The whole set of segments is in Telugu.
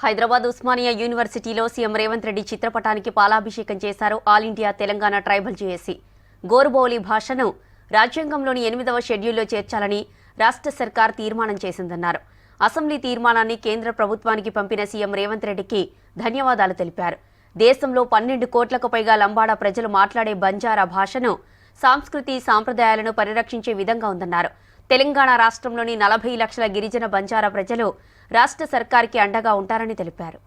హైదరాబాద్ ఉస్మానియా యూనివర్సిటీలో సీఎం రేవంత్ రెడ్డి చిత్రపటానికి పాలాభిషేకం చేశారు all India Telangana tribal JAC. Gorboli భాషను రాజ్యాంగంలోని 8వ షెడ్యూల్లో చేర్చాలని రాష్ట్ర సర్కార్ తీర్మానం చేసిందన్నారు. అసెంబ్లీ తీర్మానాన్ని కేంద్ర ప్రభుత్వానికి పంపిన సీఎం రేవంత్ రెడ్డికి ధన్యవాదాలు తెలిపారు. దేశంలో 12 కోట్లకు పైగా లంబాడా ప్రజలు మాట్లాడే బంజారా భాషను, సంస్కృతి సాంప్రదాయాలను పరిరక్షించే విధంగా ఉందన్నారు. తెలంగాణ రాష్ట్రంలోని 40 లక్షల గిరిజన బంజారా ప్రజలు రాష్ట్ర సర్కార్కి అండగా ఉంటారని తెలిపారు.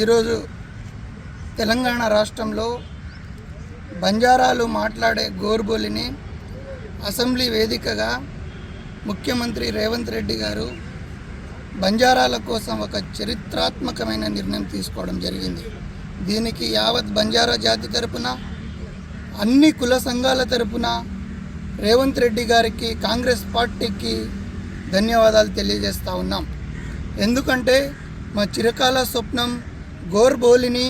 ఈరోజు తెలంగాణ రాష్ట్రంలో బంజారాలు మాట్లాడే గోరుబోలిని అసెంబ్లీ వేదికగా ముఖ్యమంత్రి రేవంత్ రెడ్డి గారు బంజారాల కోసం ఒక చరిత్రాత్మకమైన నిర్ణయం తీసుకోవడం జరిగింది. దీనికి యావత్ బంజారా జాతి తరపున, అన్ని కుల సంఘాల తరపున రేవంత్ రెడ్డి గారికి, కాంగ్రెస్ పార్టీకి ధన్యవాదాలు తెలియజేస్తూ ఉన్నాం. ఎందుకంటే మా చిరకాల స్వప్నం గోరుబోలిని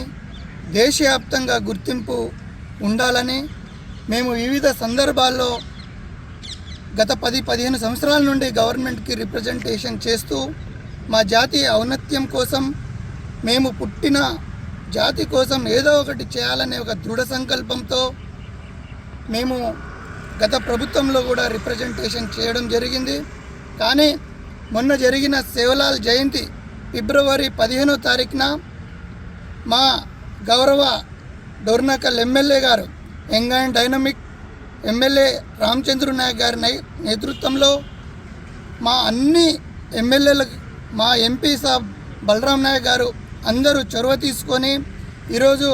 దేశవ్యాప్తంగా గుర్తింపు ఉండాలని మేము వివిధ సందర్భాల్లో గత 10-15 సంవత్సరాల నుండి గవర్నమెంట్కి రిప్రజెంటేషన్ చేస్తూ మా జాతి ఔన్నత్యం కోసం, మేము పుట్టిన జాతి కోసం ఏదో ఒకటి చేయాలనే ఒక దృఢ సంకల్పంతో మేము గత ప్రభుత్వంలో కూడా రిప్రజెంటేషన్ చేయడం జరిగింది. కానీ మొన్న జరిగిన సేవలాల్ జయంతి ఫిబ్రవరి 15వ తారీఖున మా గౌరవ డోర్నకల్ ఎమ్మెల్యే గారు, young and dynamic MLA Ramachandra Naik గారి నేతృత్వంలో మా అన్ని ఎమ్మెల్యేలకు, మా ఎంపీ సాబ్ బలరాం నాయక్ గారు అందరూ చొరవ తీసుకొని ఈరోజు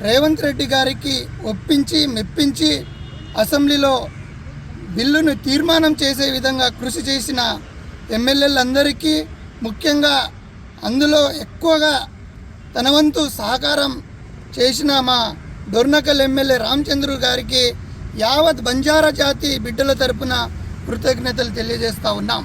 రేవంత్ రెడ్డి గారికి ఒప్పించి మెప్పించి అసెంబ్లీలో బిల్లును తీర్మానం చేసే విధంగా కృషి చేసిన ఎమ్మెల్యేలందరికీ, ముఖ్యంగా అందులో ఎక్కువగా తన వంతు సహకారం చేసిన మా డోర్నకల్ ఎమ్మెల్యే రామచంద్ర గారికి యావత్ బంజారా జాతి బిడ్డల తరపున కృతజ్ఞతలు తెలియజేస్తూ ఉన్నాం.